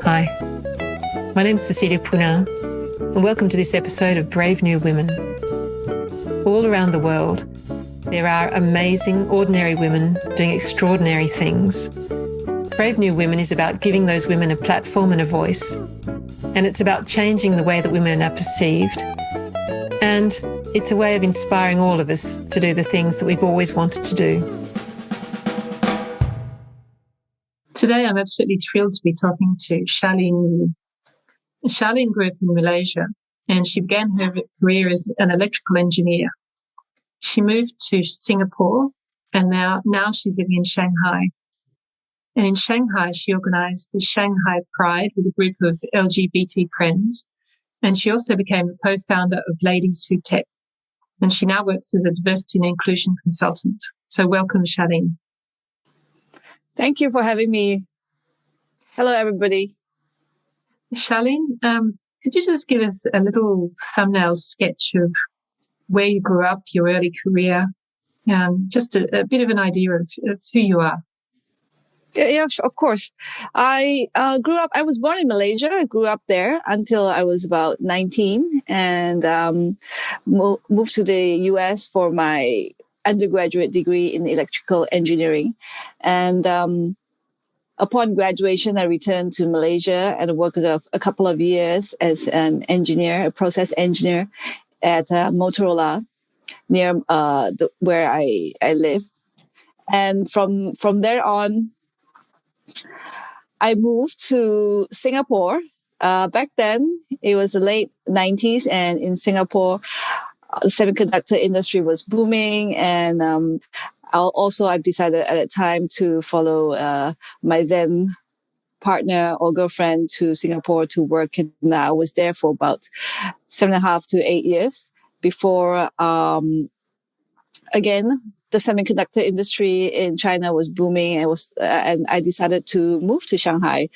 Hi, my name is Cecilia Puna, and welcome to this episode of Brave New Women. All around the world, there are amazing, ordinary women doing extraordinary things. Brave New Women is about giving those women a platform and a voice, and it's about changing the way that women are perceived. And it's a way of inspiring all of us to do the things that we've always wanted to do. Today, I'm absolutely thrilled to be talking to Charlene Liu. Charlene grew up in Malaysia, and she began her career as an electrical engineer. She moved to Singapore, and now she's living in Shanghai. And in Shanghai, she organised the Shanghai Pride with a group of LGBT friends, and she also became the co-founder of Ladies Who Tech. And she now works as a diversity and inclusion consultant. So welcome, Charlene. Thank you for having me. Hello, everybody. Charlene, could you just give us a little thumbnail sketch of where you grew up, your early career, just a bit of an idea of who you are? Yeah, of course. I was born in Malaysia. I grew up there until I was about 19 and moved to the US for my undergraduate degree in electrical engineering. And upon graduation, I returned to Malaysia and worked a couple of years as an engineer, a process engineer at Motorola near where I live. And from there on, I moved to Singapore. Back then, it was the late 90s, and in Singapore, the semiconductor industry was booming. And I've decided at that time to follow my then partner or girlfriend to Singapore to work. And I was there for about 7.5 to 8 years before, again, the semiconductor industry in China was booming, and I decided to move to Shanghai.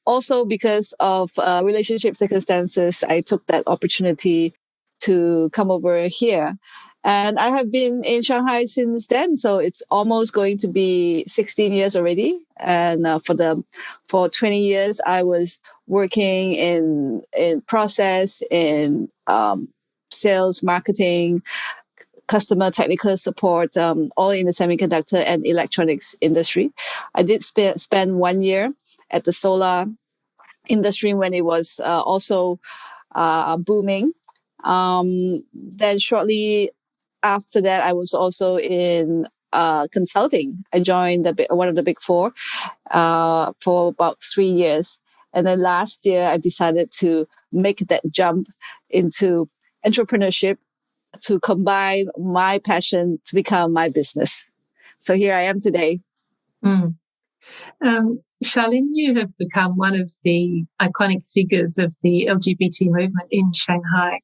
Also because of relationship circumstances, I took that opportunity to come over here. And I have been in Shanghai since then, so it's almost going to be 16 years already. And for 20 years, I was working in process, in sales, marketing, customer technical support, all in the semiconductor and electronics industry. I did spend 1 year at the solar industry when it was also booming. Then shortly after that, I was also in consulting. I joined one of the big four for about 3 years. And then last year, I decided to make that jump into entrepreneurship, to combine my passion to become my business. So here I am today. Charlene, you have become one of the iconic figures of the LGBT movement in Shanghai.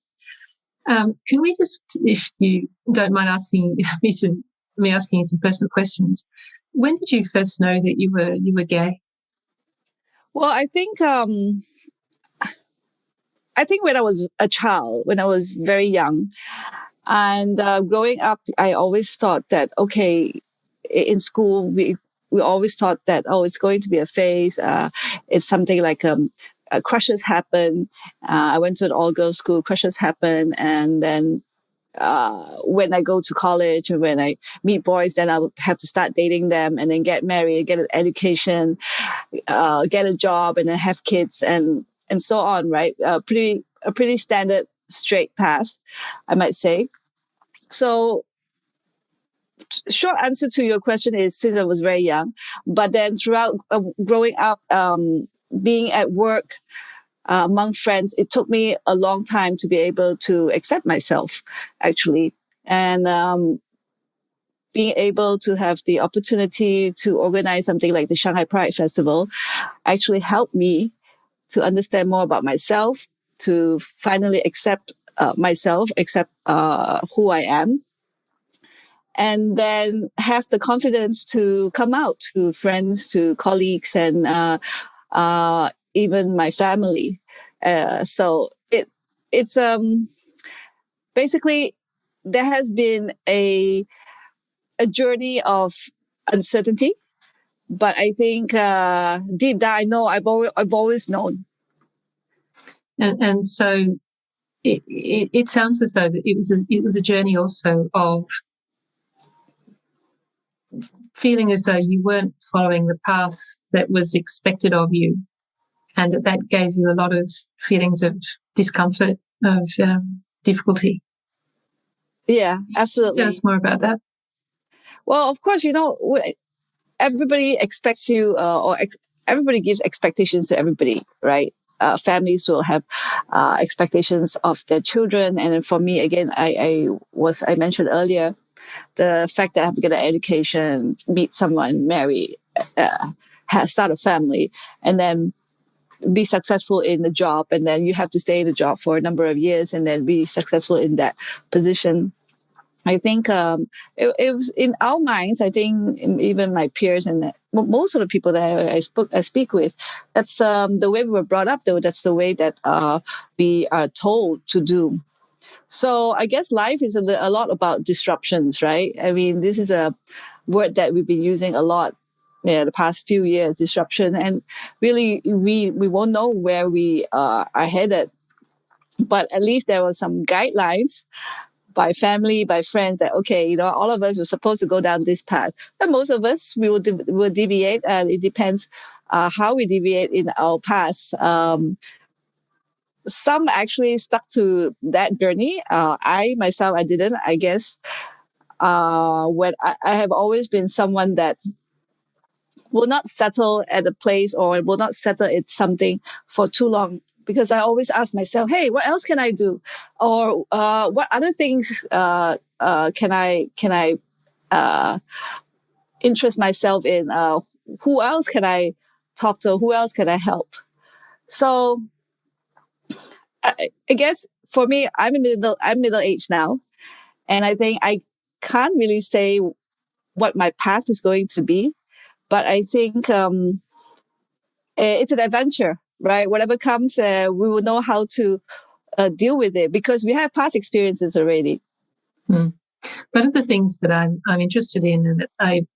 Can we just, if you don't mind asking me asking you some personal questions, when did you first know that you were gay? Well, I think when I was a child, when I was very young, and growing up, I always thought that, okay, in school, we always thought that, it's going to be a phase. It's something like crushes happen. I went to an all-girls school, crushes happen. And then when I go to college and when I meet boys, then I'll have to start dating them and then get married, get an education, get a job, and then have kids and so on, right? A pretty standard straight path, I might say. So short answer to your question is since I was very young, but then throughout growing up, being at work among friends, it took me a long time to be able to accept myself, actually. And being able to have the opportunity to organize something like the Shanghai Pride Festival actually helped me to understand more about myself, to finally accept myself, accept who I am, and then have the confidence to come out to friends, to colleagues, and even my family. So it's basically there has been a journey of uncertainty, But I think deep down, I know I've always known. And so it sounds as though it was a journey also of feeling as though you weren't following the path that was expected of you, and that gave you a lot of feelings of discomfort, of difficulty. Yeah, absolutely. Tell us more about that. Well, of course, everybody expects you, everybody gives expectations to everybody, right? Families will have expectations of their children, and then for me, again, I mentioned earlier the fact that I have to get an education, meet someone, marry, start a family, and then be successful in the job, and then you have to stay in the job for a number of years, and then be successful in that position. I think it was in our minds. I think even my peers and most of the people that I speak with, that's the way we were brought up. Though that's the way that we are told to do. So I guess life is a lot about disruptions, right? I mean, this is a word that we've been using a lot, the past few years, disruption, and really we won't know where we are headed, but at least there were some guidelines by family, by friends that, okay, all of us were supposed to go down this path. But most of us, we will deviate, and it depends how we deviate in our paths. Some actually stuck to that journey. I myself, I didn't, I guess. When I have always been someone that will not settle at a place or will not settle at something for too long, because I always ask myself, hey, what else can I do? Or what other things can I interest myself in? Who else can I talk to? Who else can I help? So I guess for me, I'm middle aged now, and I think I can't really say what my path is going to be, but I think it's an adventure, right? Whatever comes, we will know how to deal with it because we have past experiences already. One of the things that I'm interested in, and that I'm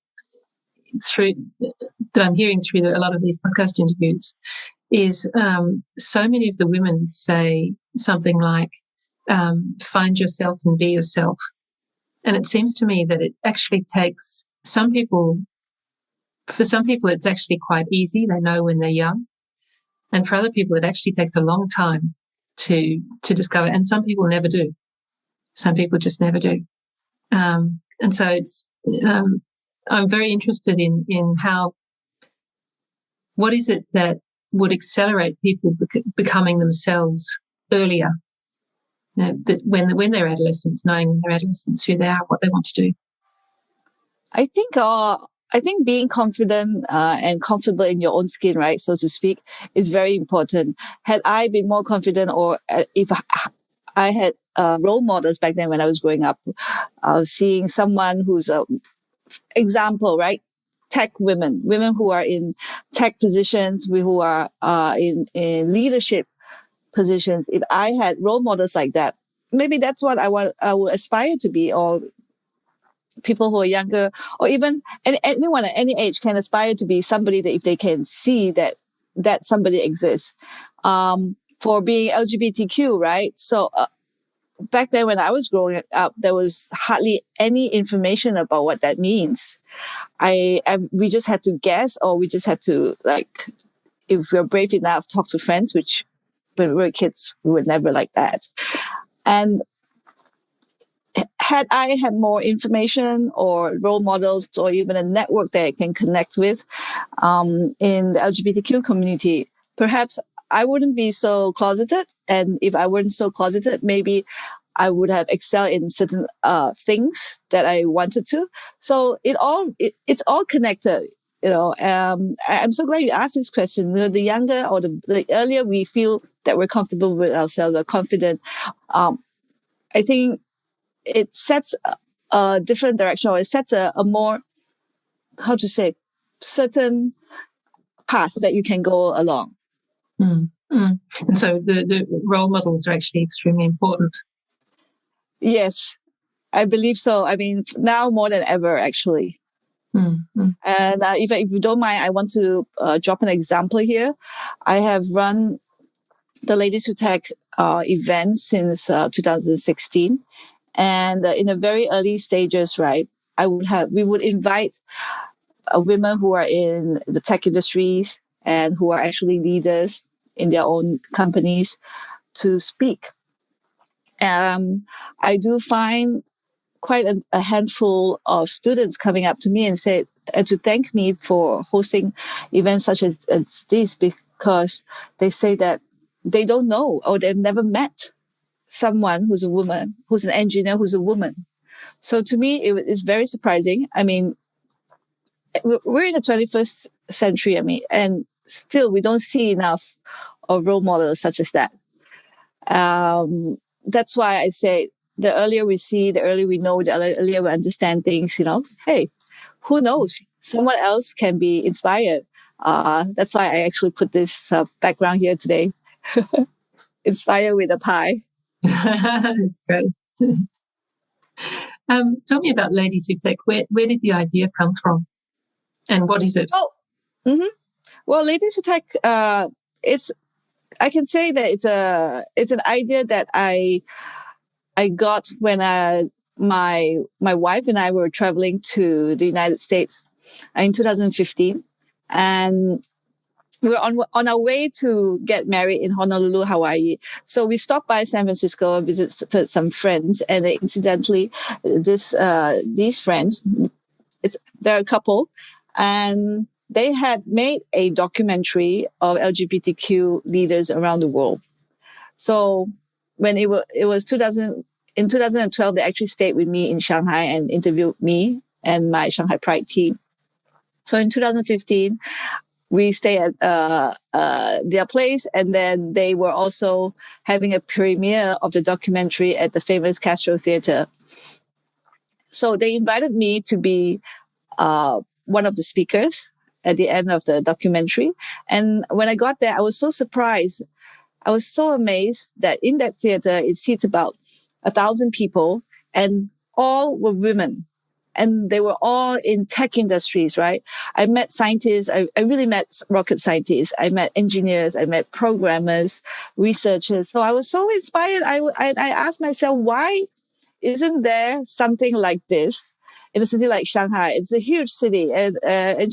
hearing through a lot of these podcast interviews, is so many of the women say something like, "Find yourself and be yourself," and it seems to me that it actually takes some people. For some people, it's actually quite easy. They know when they're young. And for other people, it actually takes a long time to discover. And some people never do. Some people just never do. And so I'm very interested in what is it that would accelerate people becoming themselves earlier, that when they're adolescents, knowing when they're adolescents who they are, what they want to do. I think being confident and comfortable in your own skin, right, so to speak, is very important. Had I been more confident, or if I had role models back then when I was growing up, seeing someone who's a example, right? Tech women who are in tech positions, who are in leadership positions. If I had role models like that, maybe that's what I would aspire to be, or people who are younger, or even anyone at any age can aspire to be somebody that if they can see that somebody exists. For being LGBTQ, right? So back then when I was growing up, there was hardly any information about what that means. We just had to guess, or we just had to, like, if we're brave enough, talk to friends, which when we were kids, we were never like that. And had I had more information or role models or even a network that I can connect with in the LGBTQ community, perhaps I wouldn't be so closeted. And if I weren't so closeted, maybe I would have excelled in certain things that I wanted to. So it's all connected. I'm so glad you asked this question. The younger or the earlier we feel that we're comfortable with ourselves, or confident, I think it sets a different direction, or it sets a more, how to say, certain path that you can go along. And so the role models are actually extremely important. Yes, I believe so. I mean, now more than ever, actually. And if you don't mind, I want to drop an example here. I have run the Ladies Who Tech event since 2016. And in the very early stages, right, we would invite women who are in the tech industries and who are actually leaders in their own companies to speak. I do find quite a handful of students coming up to me and to thank me for hosting events such as this, because they say that they don't know or they've never met someone who's a woman, who's an engineer, who's a woman. So to me, it's very surprising. I mean, we're in the 21st century. I mean, and still we don't see enough of role models such as that. That's why I say the earlier we see, the earlier we know, the earlier we understand things, hey, who knows? Someone else can be inspired. That's why I actually put this background here today. Inspire with a pie. That's great. Tell me about Ladies Who Tech. Where did the idea come from? And what is it? Well, Ladies Who Tech, I can say that it's an idea that I got when my wife and I were traveling to the United States in 2015, and we were on our way to get married in Honolulu, Hawaii. So we stopped by San Francisco and visited some friends, and incidentally, these friends, they're a couple, and they had made a documentary of LGBTQ leaders around the world. So when it was 2012, they actually stayed with me in Shanghai and interviewed me and my Shanghai Pride team. So in 2015, we stayed at their place, and then they were also having a premiere of the documentary at the famous Castro Theater. So they invited me to be one of the speakers at the end of the documentary. And when I got there, I was so surprised. I was so amazed that in that theater, it seats about 1,000 people, and all were women. And they were all in tech industries, right? I met scientists. I really met rocket scientists. I met engineers. I met programmers, researchers. So I was so inspired. I asked myself, why isn't there something like this in a city like Shanghai? It's a huge city, and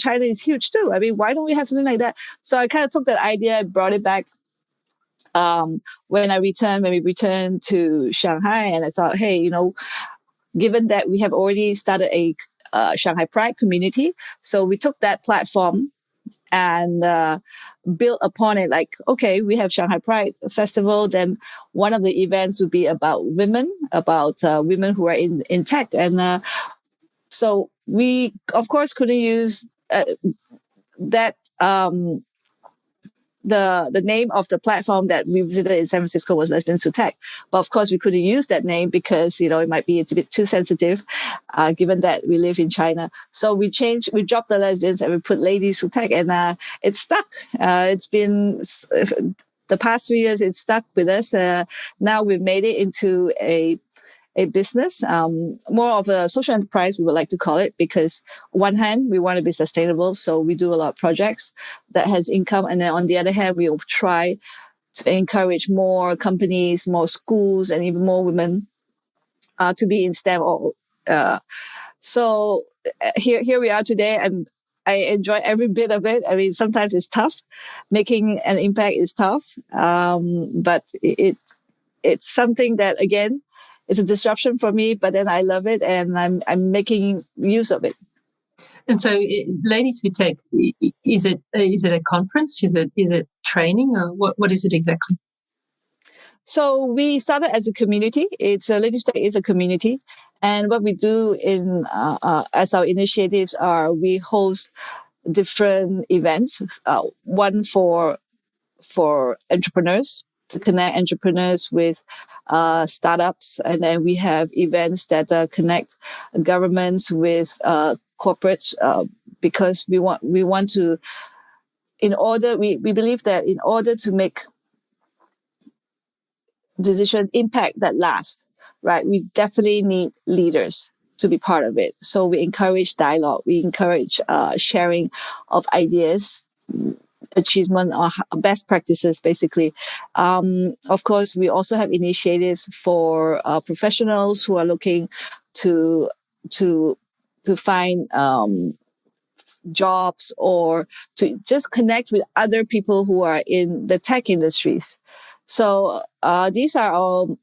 China is huge too. I mean, why don't we have something like that? So I kind of took that idea, brought it back when we returned to Shanghai, and I thought, hey, given that we have already started a Shanghai Pride community, so we took that platform and built upon it. Like, okay, we have Shanghai Pride Festival. Then one of the events would be about women who are in tech, and so we, of course, couldn't use that. The name of the platform that we visited in San Francisco was Lesbians Who Tech. But of course, we couldn't use that name because, it might be a bit too sensitive, given that we live in China. So we dropped the lesbians and we put Ladies Who Tech, and it stuck. It's been the past 3 years, it's stuck with us. Now we've made it into a business, more of a social enterprise, we would like to call it, because on one hand, we want to be sustainable. So we do a lot of projects that has income. And then on the other hand, we will try to encourage more companies, more schools, and even more women to be in STEM. So here we are today, and I enjoy every bit of it. I mean, sometimes it's tough. Making an impact is tough. But it's something that, again, it's a disruption for me, but then I love it, and I'm making use of it. And so, Ladies Who Tech, is it a conference? Is it training, or what is it exactly? So we started as a community. Ladies Who Tech is a community, and what we do as our initiatives are, we host different events. One for entrepreneurs, to connect entrepreneurs with startups. And then we have events that connect governments with corporates, because we want to, we believe that in order to make decision impact that lasts, right, we definitely need leaders. to be part of it. So we encourage dialogue. We encourage sharing of ideas, achievement or best practices, basically. Of course, we also have initiatives for professionals who are looking to find jobs or to just connect with other people who are in the tech industries. So these are all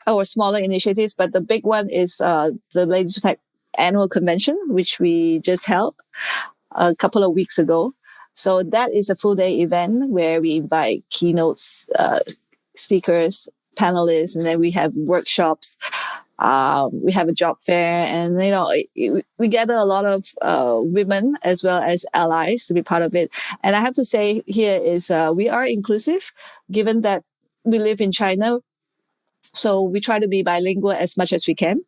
our smaller initiatives, but the big one is the Ladies Tech Annual Convention, which we just held a couple of weeks ago. So that is a full day event where we invite keynotes, speakers, panelists, and then we have workshops. We have a job fair, and we gather a lot of women as well as allies to be part of it. And I have to say here is we are inclusive, given that we live in China. So we try to be bilingual as much as we can.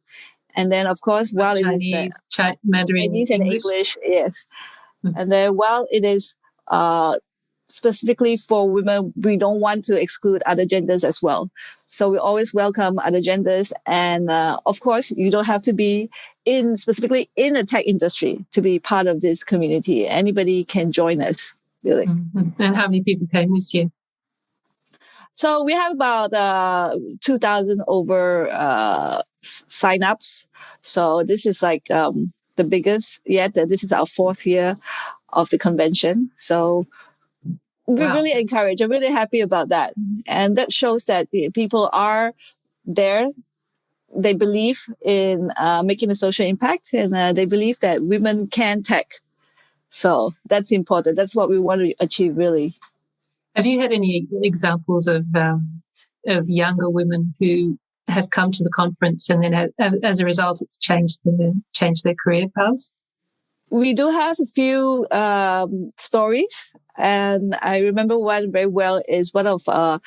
And then, of course, while Chinese, Mandarin, Chinese and English, yes. Mm-hmm. And then while it is specifically for women, we don't want to exclude other genders as well. So we always welcome other genders. And of course, you don't have to be specifically in the tech industry to be part of this community. Anybody can join us, really. Mm-hmm. And how many people came this year? So we have about 2,000 over sign-ups. So this is like the biggest yet. This is our 4th year of the convention. So we really encourage. I'm really happy about that. And that shows that people are there. They believe in making a social impact, and they believe that women can tech. So that's important. That's what we want to achieve, really. Have you had any examples of younger women who have come to the conference and then as a result it's changed their career paths? We do have a few stories, and I remember one very well is one of the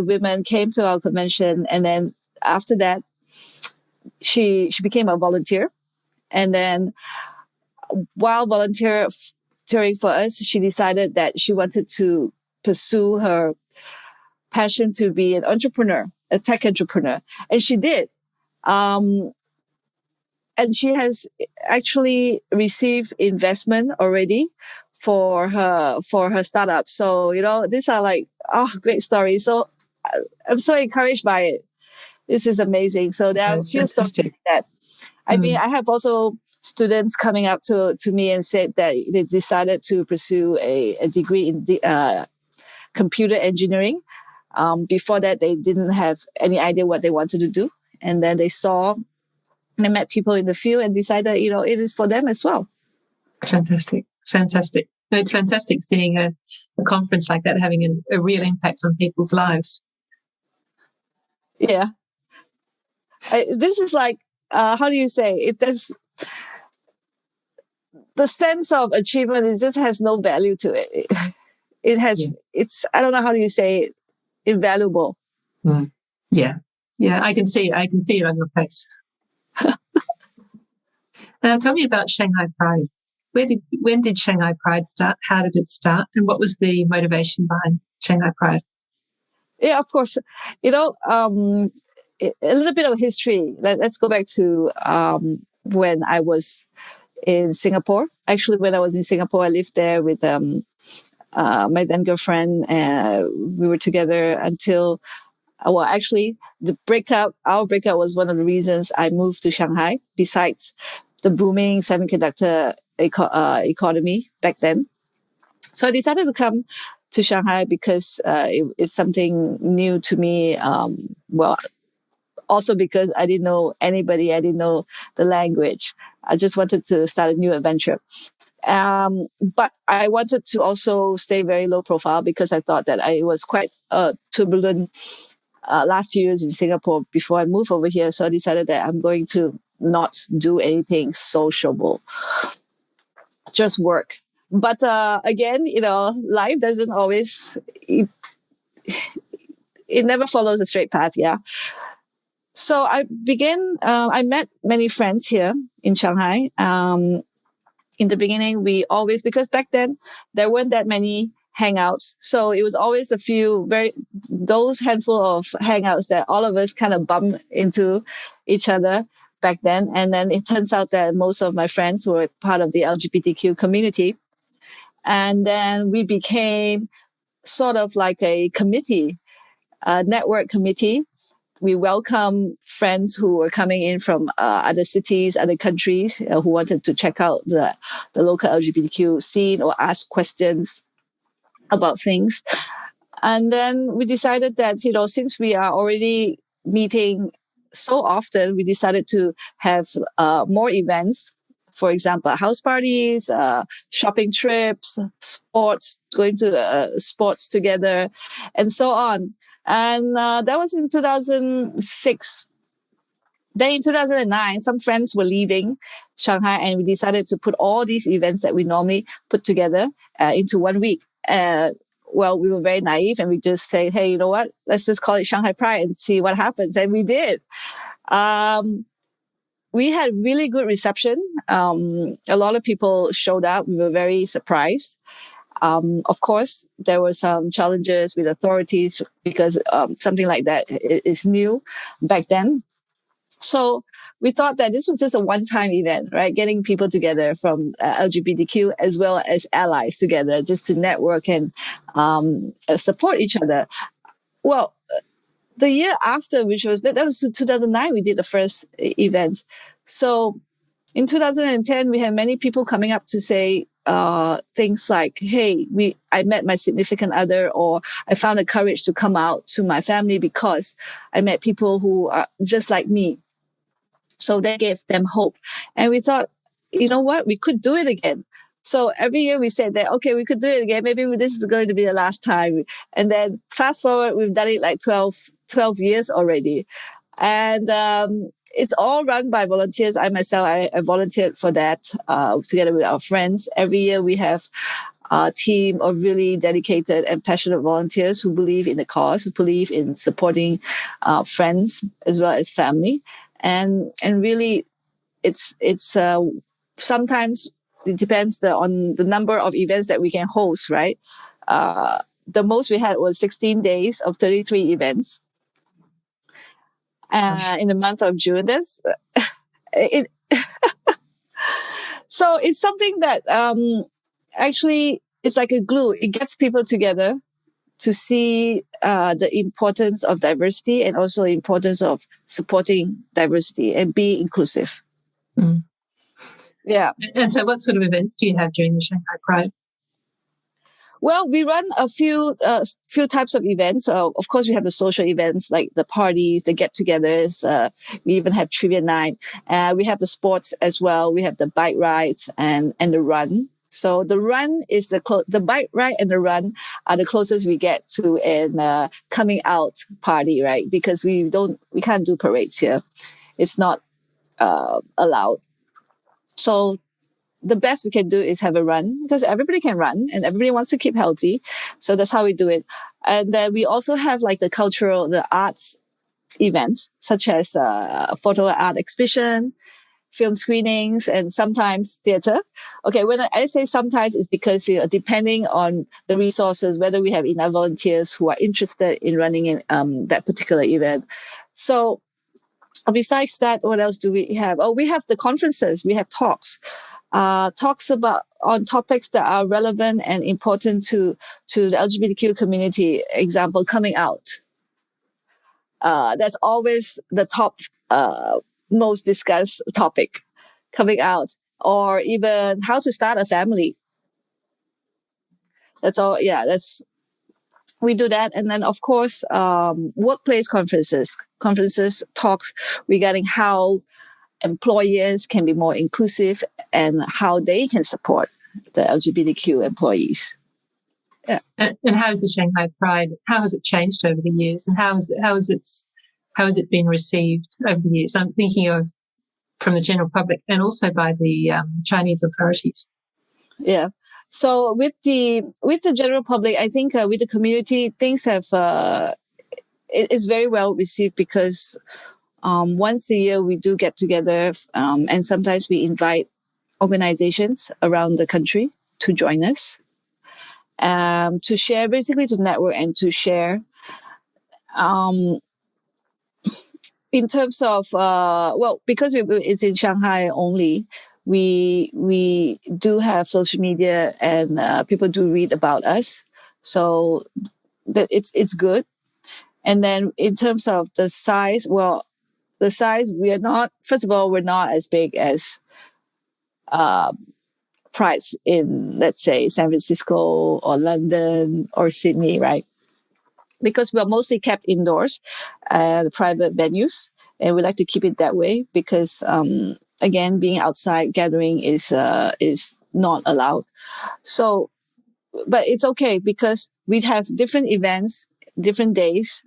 women came to our convention, and then after that she became a volunteer, and then while volunteering for us, she decided that she wanted to pursue her passion to be an entrepreneur, a tech entrepreneur. And she did. And she has actually received investment already for her startup. So, these are like, great stories. So I'm so encouraged by it. This is amazing. So there are a few stories like that. I mean, I have also students coming up to me and said that they decided to pursue a degree in computer engineering. Before that, they didn't have any idea what they wanted to do. And then they met people in the field and decided, it is for them as well. Fantastic. It's fantastic seeing a conference like that having a real impact on people's lives. Yeah. This is like, how do you say it? Does the sense of achievement, it just has no value to it. It has, it's, I don't know how do you say it, invaluable. Yeah. I can see it on your face. Now, tell me about Shanghai Pride. When did Shanghai Pride start? How did it start? And what was the motivation behind Shanghai Pride? Yeah, of course. A little bit of history. Let's go back to when I was in Singapore. Actually, when I was in Singapore, I lived there with my then girlfriend. We were together until, actually, our breakup was one of the reasons I moved to Shanghai, besides the booming semiconductor economy back then. So I decided to come to Shanghai because it's something new to me. Also because I didn't know anybody, I didn't know the language. I just wanted to start a new adventure. But I wanted to also stay very low profile because I thought that I was quite turbulent last few years in Singapore before I moved over here. So I decided that I'm going to not do anything sociable, just work. But again, life doesn't always, it never follows a straight path. Yeah. So I met many friends here in Shanghai. In the beginning, because back then there weren't that many hangouts. So it was always those handful of hangouts that all of us kind of bump into each other. back then. And then it turns out that most of my friends were part of the LGBTQ community. And then we became sort of like a committee, a network committee. We welcome friends who were coming in from other cities, other countries, who wanted to check out the local LGBTQ scene or ask questions about things. And then we decided that, since we are already meeting so often, we decided to have more events. For example, house parties, shopping trips, sports, going to sports together, and so on. And that was in 2006. Then in 2009, some friends were leaving Shanghai, and we decided to put all these events that we normally put together into 1 week. Well, we were very naive, and we just say, hey, you know what? Let's just call it Shanghai Pride and see what happens. And we did. We had really good reception. A lot of people showed up. We were very surprised. Of course, there were some challenges with authorities because something like that is new back then. So we thought that this was just a one-time event, right? Getting people together from LGBTQ as well as allies together just to network and support each other. Well, the year after, which was that was 2009, we did the first event. So in 2010, we had many people coming up to say things like, hey, I met my significant other, or I found the courage to come out to my family because I met people who are just like me. So that gave them hope. And we thought, you know what, we could do it again. So every year we said that, okay, we could do it again. Maybe this is going to be the last time. And then fast forward, we've done it like 12 years already. And it's all run by volunteers. I myself, I volunteered for that together with our friends. Every year we have a team of really dedicated and passionate volunteers who believe in the cause, who believe in supporting friends as well as family. And really, it's sometimes it depends on the number of events that we can host, right? The most we had was 16 days of 33 events in the month of June. That's it. So it's something that actually it's like a glue. It gets people together to see the importance of diversity and also the importance of supporting diversity and be inclusive. Mm. Yeah. And so what sort of events do you have during the Shanghai Pride? Well, we run a few types of events. Of course, we have the social events like the parties, the get-togethers. We even have trivia night. We have the sports as well. We have the bike rides and the run. So the run is the bike ride and the run are the closest we get to an coming out party, right? Because we can't do parades here. It's not allowed. So the best we can do is have a run because everybody can run and everybody wants to keep healthy. So that's how we do it. And then we also have like the arts events, such as photo art exhibition, film screenings, and sometimes theater. Okay, when I say sometimes, it's because depending on the resources, whether we have enough volunteers who are interested in running in that particular event. So besides that, what else do we have? Oh, we have the conferences. We have talks. Talks on topics that are relevant and important to the LGBTQ community. Example, coming out. That's always the top most discussed topic, coming out, or even how to start a family. That's all. Yeah, we do that. And then, of course, workplace conferences talks regarding how employers can be more inclusive and how they can support the LGBTQ employees. Yeah. And how is the Shanghai Pride? How has it changed over the years, and how has it been received over the years? I'm thinking of from the general public and also by the Chinese authorities. Yeah. So with the general public, I think with the community, things have it's very well received because once a year we do get together, and sometimes we invite organizations around the country to join us, to share, basically to network and to share. in terms of because it's in Shanghai only, we do have social media, and people do read about us, so that it's good. And then in terms of the size, we are not. First of all, we're not as big as Prides in, let's say, San Francisco or London or Sydney, right? Because we're mostly kept indoors, private venues, and we like to keep it that way because, again, being outside gathering is not allowed. So, but it's okay because we have different events, different days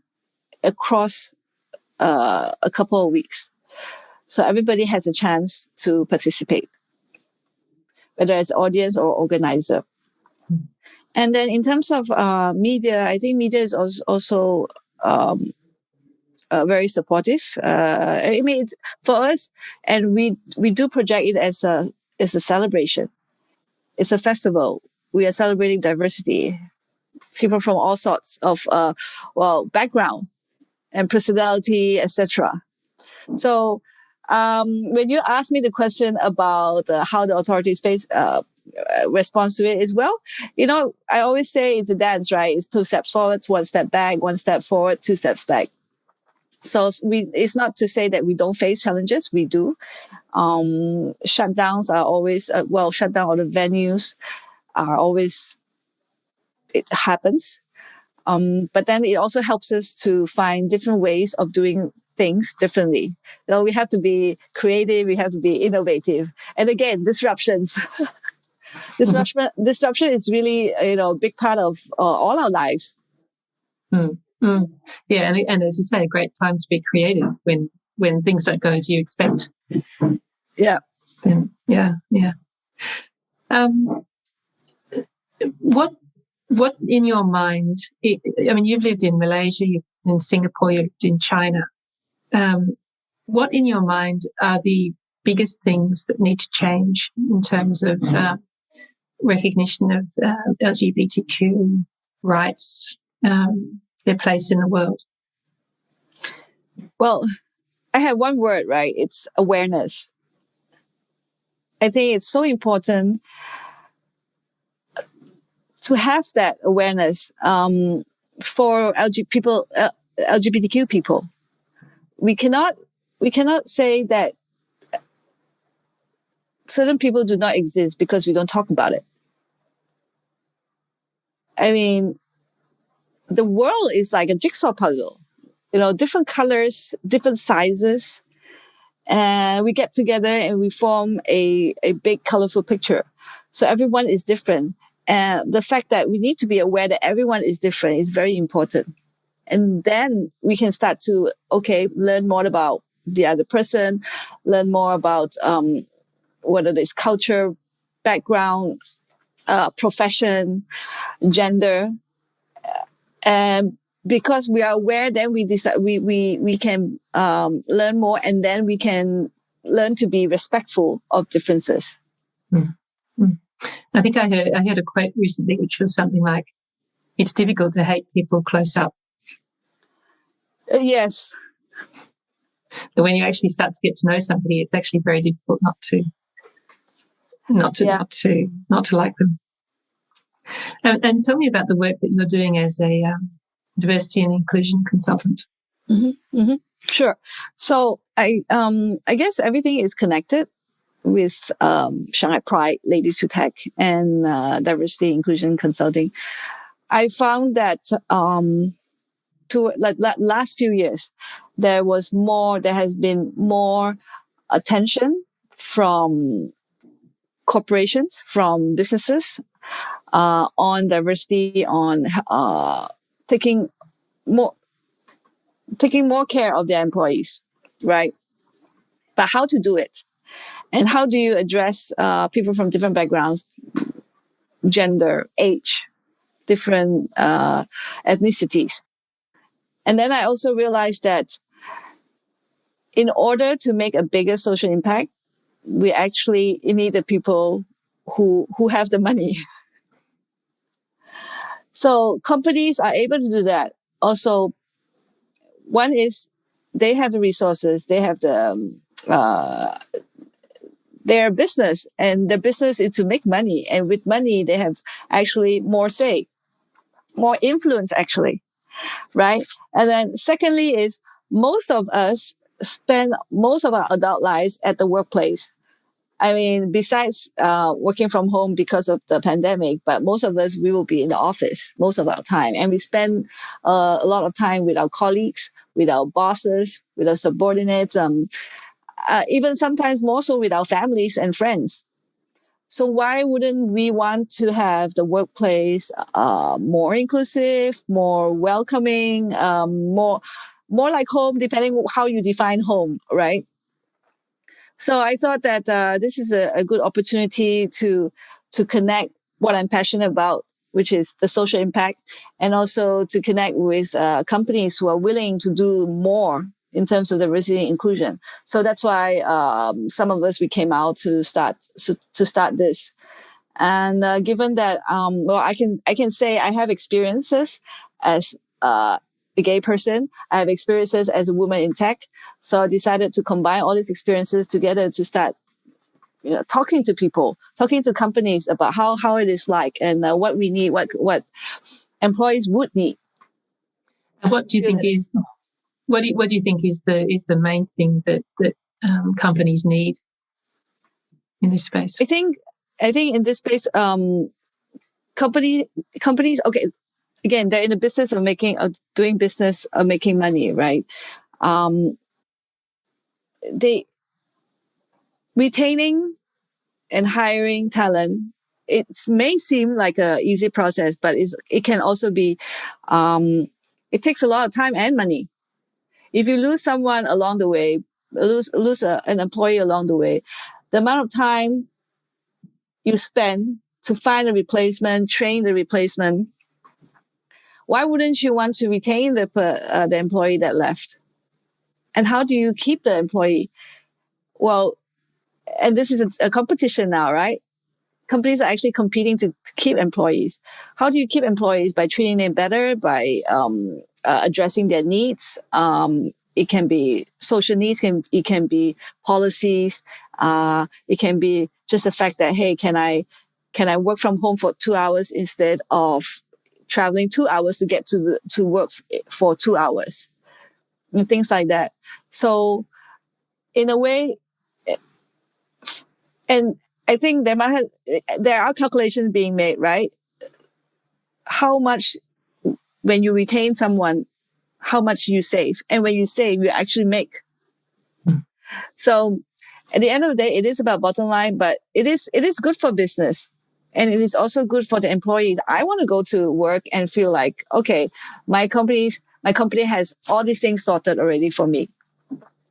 across a couple of weeks. So everybody has a chance to participate, whether it's audience or organizer. And then in terms of media, I think media is also very supportive. I mean, it's for us, and we do project it as a celebration. It's a festival. We are celebrating diversity, people from all sorts of background and personality, etc. So when you ask me the question about how the authorities face response to it as well, I always say it's a dance, right? It's 2 steps forward, 1 step back, 1 step forward, 2 steps back. So it's not to say that we don't face challenges. We do. Shutdowns are always, shutdown of the venues are always, it happens. But then it also helps us to find different ways of doing things differently. We have to be creative. We have to be innovative. And again, disruptions. Disruption is really, a big part of all our lives. Yeah, and as you say, a great time to be creative when things don't go as you expect. Yeah. Yeah. What in your mind? I mean, you've lived in Malaysia, you've lived in Singapore, you've lived in China. What in your mind are the biggest things that need to change in terms of recognition of LGBTQ rights, their place in the world? Well, I have one word, right? It's awareness. I think it's so important to have that awareness for LGBTQ people. We cannot say that certain people do not exist because we don't talk about it. I mean, the world is like a jigsaw puzzle, different colors, different sizes, and we get together and we form a big colorful picture. So everyone is different. And the fact that we need to be aware that everyone is different is very important. And then we can start to, learn more about the other person, learn more about whether it's culture, background, profession, gender. And because we are aware, then we decide we can learn more, and then we can learn to be respectful of differences. I think I heard a quote recently, which was something like, "It's difficult to hate people close up." Yes. But when you actually start to get to know somebody, it's actually very difficult not to like them. And tell me about the work that you're doing as a diversity and inclusion consultant. Sure. So I guess everything is connected with Shanghai Pride, Ladies Who Tech, and diversity inclusion consulting. I found that last few years, there has been more attention from corporations, from businesses on diversity, on taking more care of their employees, right? But how to do it? And how do you address people from different backgrounds, gender, age, different ethnicities? And then I also realized that in order to make a bigger social impact, we actually need the people who have the money. So companies are able to do that. Also, one is they have the resources, they have their business, and their business is to make money. And with money, they have actually more say, more influence, actually, right? And then secondly is most of us spend most of our adult lives at the workplace. I mean, besides working from home because of the pandemic, but most of us, we will be in the office most of our time. And we spend a lot of time with our colleagues, with our bosses, with our subordinates, even sometimes more so with our families and friends. So why wouldn't we want to have the workplace more inclusive, more welcoming, more like home, depending on how you define home, right? So I thought that this is a good opportunity to connect what I'm passionate about, which is the social impact, and also to connect with companies who are willing to do more in terms of diversity and inclusion. So that's why some of us, we came out to start this. And given that, well, I can say I have experiences as a gay person. I have experiences as a woman in tech. So I decided to combine all these experiences together to start, talking to people, talking to companies about how it is like, and what we need, what employees would need. And what do you think is what do you think is the main thing that companies need in this space? I think in this space, companies. Okay, again, they're in the business of doing business, of making money, right? They retaining and hiring talent. It may seem like a easy process, but it can also be. It takes a lot of time and money. If you lose someone along the way, lose an employee along the way, the amount of time you spend to find a replacement, train the replacement, why wouldn't you want to retain the employee that left? And how do you keep the employee? Well, and this is a competition now, right? Companies are actually competing to keep employees. How do you keep employees? By treating them better, by addressing their needs. It can be social needs, it can be policies, it can be just the fact that, hey, can I work from home for 2 hours instead of traveling 2 hours to get to work for 2 hours, and things like that. So in a way, and I think there are calculations being made, right? How much, when you retain someone, how much you save, and when you save, you actually make. So at the end of the day, it is about bottom line, but it is good for business. And it is also good for the employees. I want to go to work and feel like, okay, my company has all these things sorted already for me.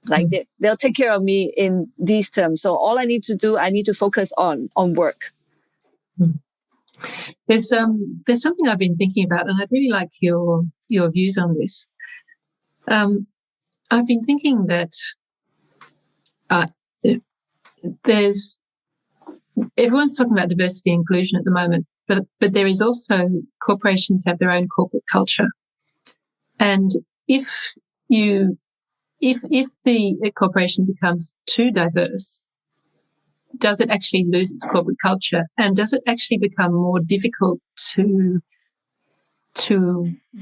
Like they'll take care of me in these terms. So all I need to do, I need to focus on work. There's something I've been thinking about, and I'd really like your views on this. I've been thinking that everyone's talking about diversity and inclusion at the moment, but there is also, corporations have their own corporate culture, and if the corporation becomes too diverse, does it actually lose its corporate culture, and does it actually become more difficult to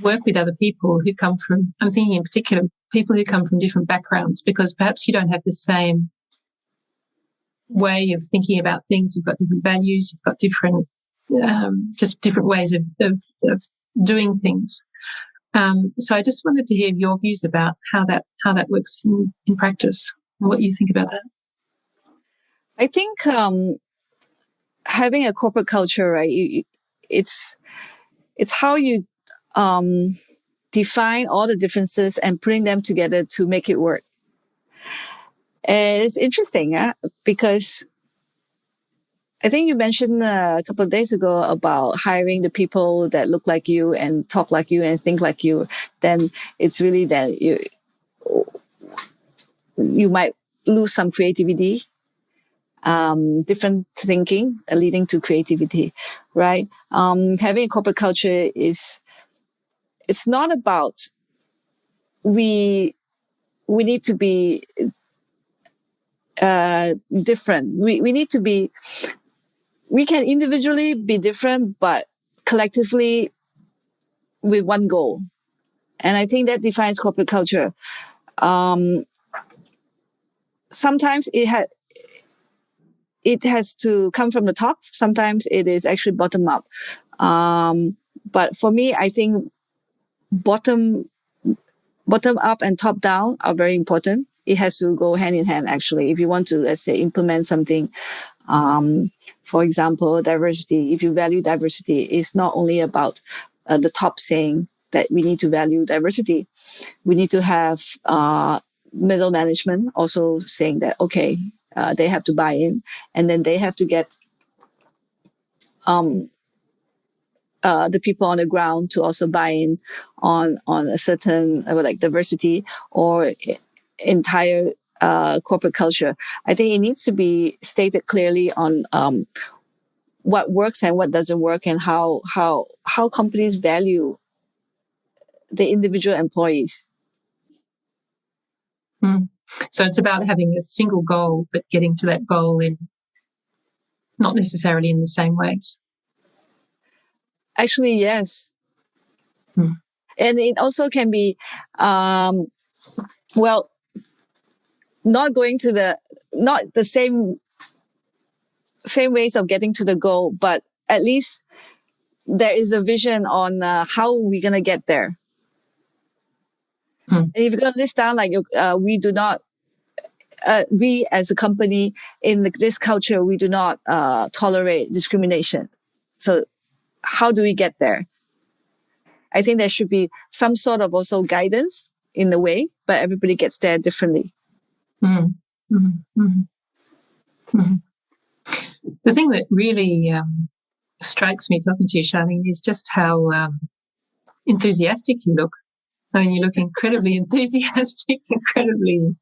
work with other people who come from, I'm thinking in particular, people who come from different backgrounds, because perhaps you don't have the same way of thinking about things. You've got different values, you've got different, just different ways of doing things. So I just wanted to hear your views about how that works in practice, and what you think about that. I think having a corporate culture, right? It's how you define all the differences and putting them together to make it work. And it's interesting, because I think you mentioned a couple of days ago about hiring the people that look like you and talk like you and think like you. Then it's really that you might lose some creativity, different thinking, leading to creativity, right? Having a corporate culture it's not about we we need to be different. We need to be. We can individually be different, but collectively with one goal. And I think that defines corporate culture. Sometimes it has to come from the top. Sometimes it is actually bottom up. But for me, I think bottom up and top down are very important. It has to go hand in hand, actually. If you want to, let's say, implement something, for example, diversity, if you value diversity, it's not only about the top saying that we need to value diversity. We need to have middle management also saying that, okay, they have to buy in, and then they have to get the people on the ground to also buy in on a certain like diversity or entire corporate culture. I think it needs to be stated clearly on what works and what doesn't work, and how companies value the individual employees. So it's about having a single goal, but getting to that goal in not necessarily in the same ways. Actually, yes. And it also can be, well, not the same ways of getting to the goal, but at least there is a vision on how we're going to get there. And if you're going to list down, like, we do not, we as a company in this culture, we do not tolerate discrimination. So how do we get there? I think there should be some sort of also guidance in the way, but everybody gets there differently. The thing that really strikes me talking to you, Charlene, is just how enthusiastic you look. I mean, you look incredibly enthusiastic, incredibly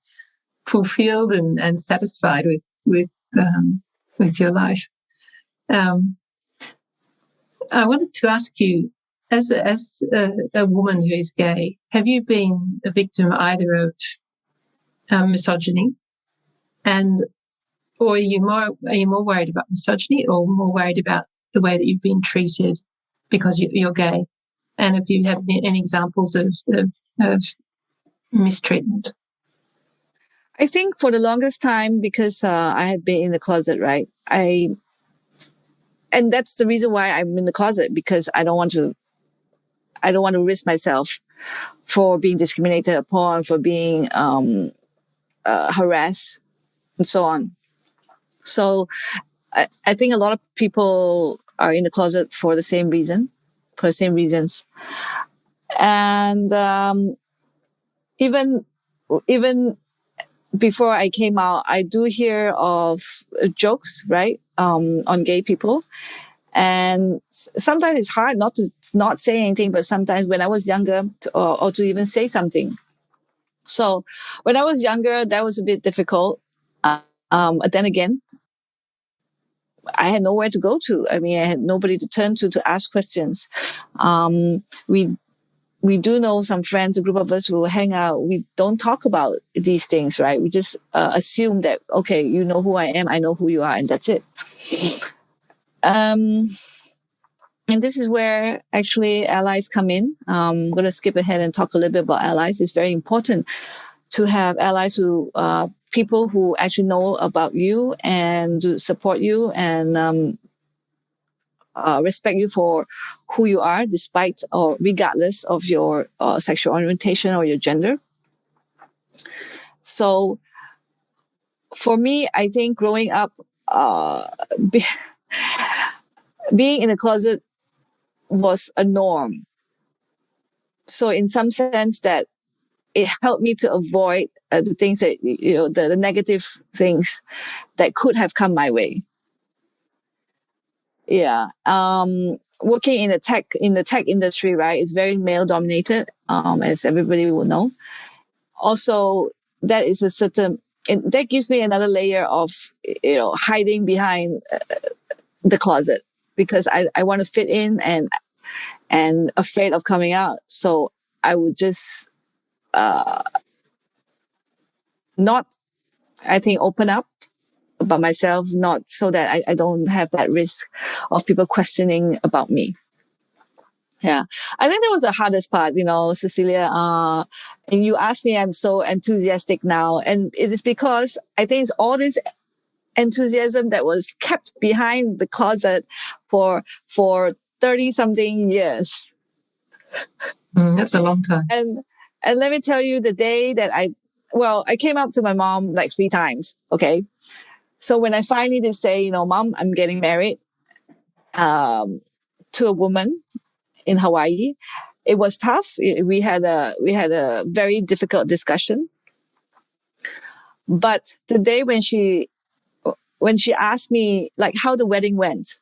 fulfilled and satisfied with your life. I wanted to ask you, as a woman who is gay, have you been a victim either of misogyny, or are you more worried about misogyny, or more worried about the way that you've been treated because you're gay? And have you had any examples of mistreatment? I think for the longest time, because I had been in the closet, right? And that's the reason why I'm in the closet, because I don't want to risk myself for being discriminated upon, for being harassed, and so on. So I think a lot of people are in the closet for the same reasons. And even before I came out, I do hear of jokes, right, on gay people. And sometimes it's hard not to not say anything, but sometimes when I was younger, or to even say something. So when I was younger, that was a bit difficult. But then again, I had nowhere to go to. I mean, I had nobody to turn to ask questions. We do know some friends, a group of us who hang out. We don't talk about these things, right? We just assume that, okay, you know who I am, I know who you are, and that's it. And this is where actually allies come in. I'm going to skip ahead and talk a little bit about allies. It's very important to have allies who, people who actually know about you and to support you and respect you for who you are, despite or regardless of your sexual orientation or your gender. So for me, I think growing up, being in a closet was a norm. So in some sense that it helped me to avoid the things that, the negative things that could have come my way. Yeah. Working in the tech industry, right, is very male dominated, as everybody will know. Also, that is that gives me another layer of, hiding behind the closet, because I want to fit in and afraid of coming out. So I would just not, I think, open up about myself, not so that I don't have that risk of people questioning about me. Yeah. I think that was the hardest part, Cecilia. And you asked me, I'm so enthusiastic now. And it is because I think it's all this enthusiasm that was kept behind the closet for 30 something years. That's a long time. And let me tell you, the day that I came up to my mom like 3 times. Okay. So when I finally did say, Mom, I'm getting married, to a woman in Hawaii, it was tough. We had a very difficult discussion. But the day when she asked me like how the wedding went,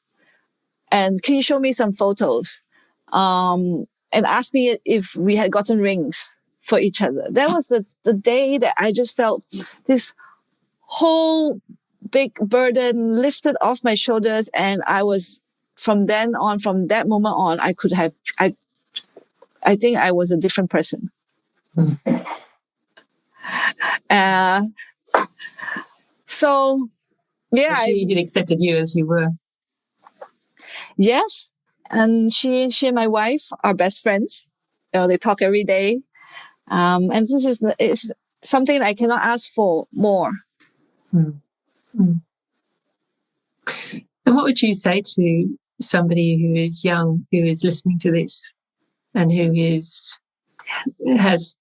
and can you show me some photos, and asked me if we had gotten rings for each other, that was the day that I just felt this whole big burden lifted off my shoulders, and I was from that moment on, I think I was a different person. So yeah, she did accepted you as you were. Yes, and she and my wife are best friends. They talk every day, and this is something I cannot ask for more. Mm. Mm. And what would you say to somebody who is young, who is listening to this, and who has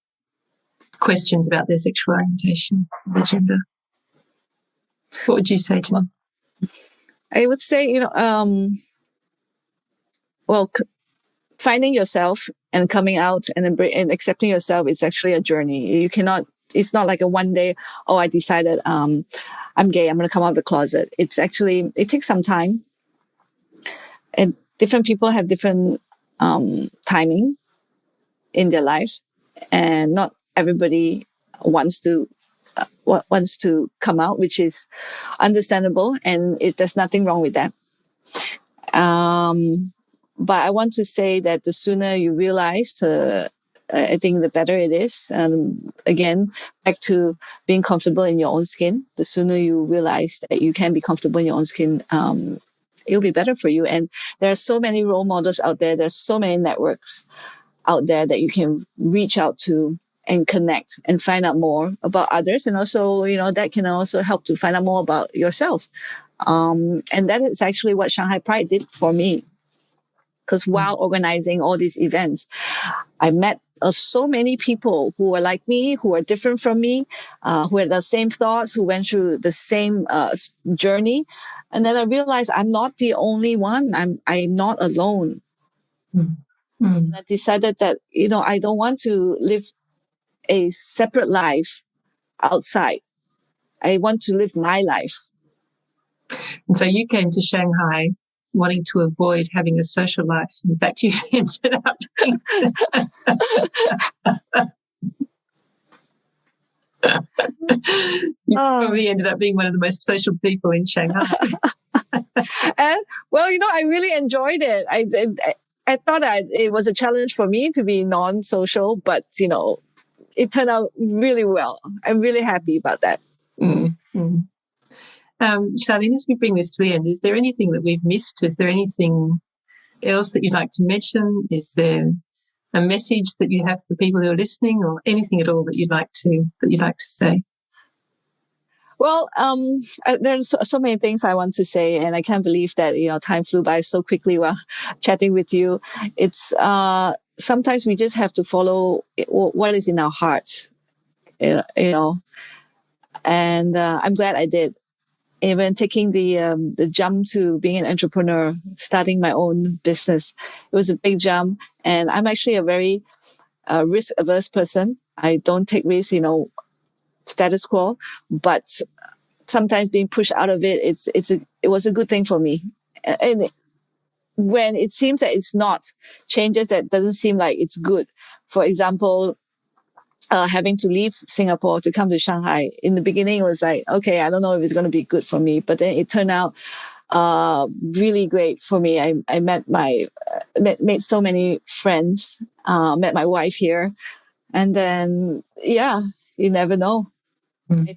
questions about their sexual orientation, their gender? What would you say to them? I would say, finding yourself and coming out and accepting yourself is actually a journey. You cannot. It's not like a one day. Oh, I decided I'm gay. I'm going to come out of the closet. It takes some time, and different people have different timing in their lives, and not everybody wants to come out, which is understandable, and there's nothing wrong with that. But I want to say that the sooner you realize, I think the better it is. Again, back to being comfortable in your own skin. The sooner you realize that you can be comfortable in your own skin, it'll be better for you. And there are so many role models out there. There's so many networks out there that you can reach out to and connect and find out more about others. And also, that can also help to find out more about yourself. And that is actually what Shanghai Pride did for me. Because while organizing all these events, I met so many people who are like me, who are different from me, who had the same thoughts, who went through the same journey. And then I realized I'm not the only one. I'm not alone. And I decided that, I don't want to live a separate life outside. I want to live my life. And so you came to Shanghai wanting to avoid having a social life. In fact, you ended up being you probably ended up being one of the most social people in Shanghai. And I really enjoyed it. I thought that it was a challenge for me to be non-social, but it turned out really well. I'm really happy about that. Mm-hmm. Charlene, as we bring this to the end, is there anything that we've missed? Is there anything else that you'd like to mention? Is there a message that you have for people who are listening, or anything at all that you'd like to say? Well, there's so many things I want to say, and I can't believe that time flew by so quickly while chatting with you. It's sometimes we just have to follow what is in our hearts, and I'm glad I did. Even taking the jump to being an entrepreneur, starting my own business, it was a big jump. And I'm actually a very risk-averse person. I don't take risks, status quo. But sometimes being pushed out of it, it was a good thing for me. And when it seems that it's not, changes that doesn't seem like it's good. For example, having to leave Singapore to come to Shanghai. In the beginning, it was like, okay, I don't know if it's going to be good for me, but then it turned out really great for me. I met made so many friends, met my wife here, and then you never know. I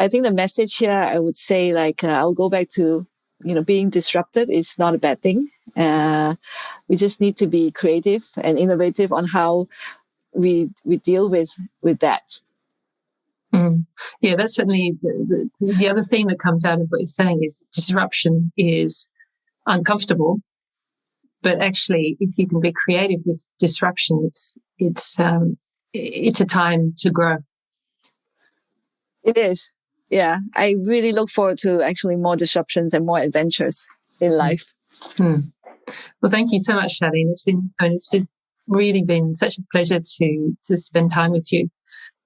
think the message here, I would say, I'll go back to, being disrupted is not a bad thing. We just need to be creative and innovative on how we deal with that. Yeah, that's certainly the other thing that comes out of what you're saying is disruption is uncomfortable, but actually, if you can be creative with disruption, it's a time to grow. It is. Yeah, I really look forward to actually more disruptions and more adventures in life. Well, thank you so much, Charlene. It's just really been such a pleasure to spend time with you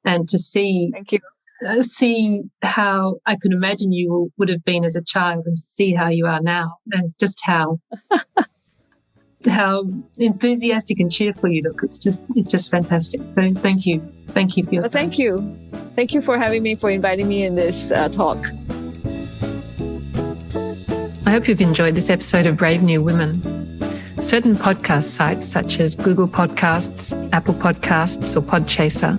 and to see. Thank you. See how I can imagine you would have been as a child, and to see how you are now, and just how enthusiastic and cheerful you look. It's just fantastic. So thank you for your time. Thank you for having me, for inviting me in this talk. I hope you've enjoyed this episode of Brave New Women. Certain podcast sites such as Google Podcasts, Apple Podcasts, or Podchaser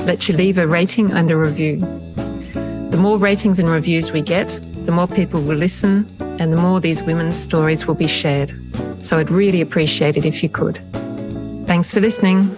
let you leave a rating and a review. The more ratings and reviews we get, the more people will listen, and the more these women's stories will be shared. So I'd really appreciate it if you could. Thanks for listening.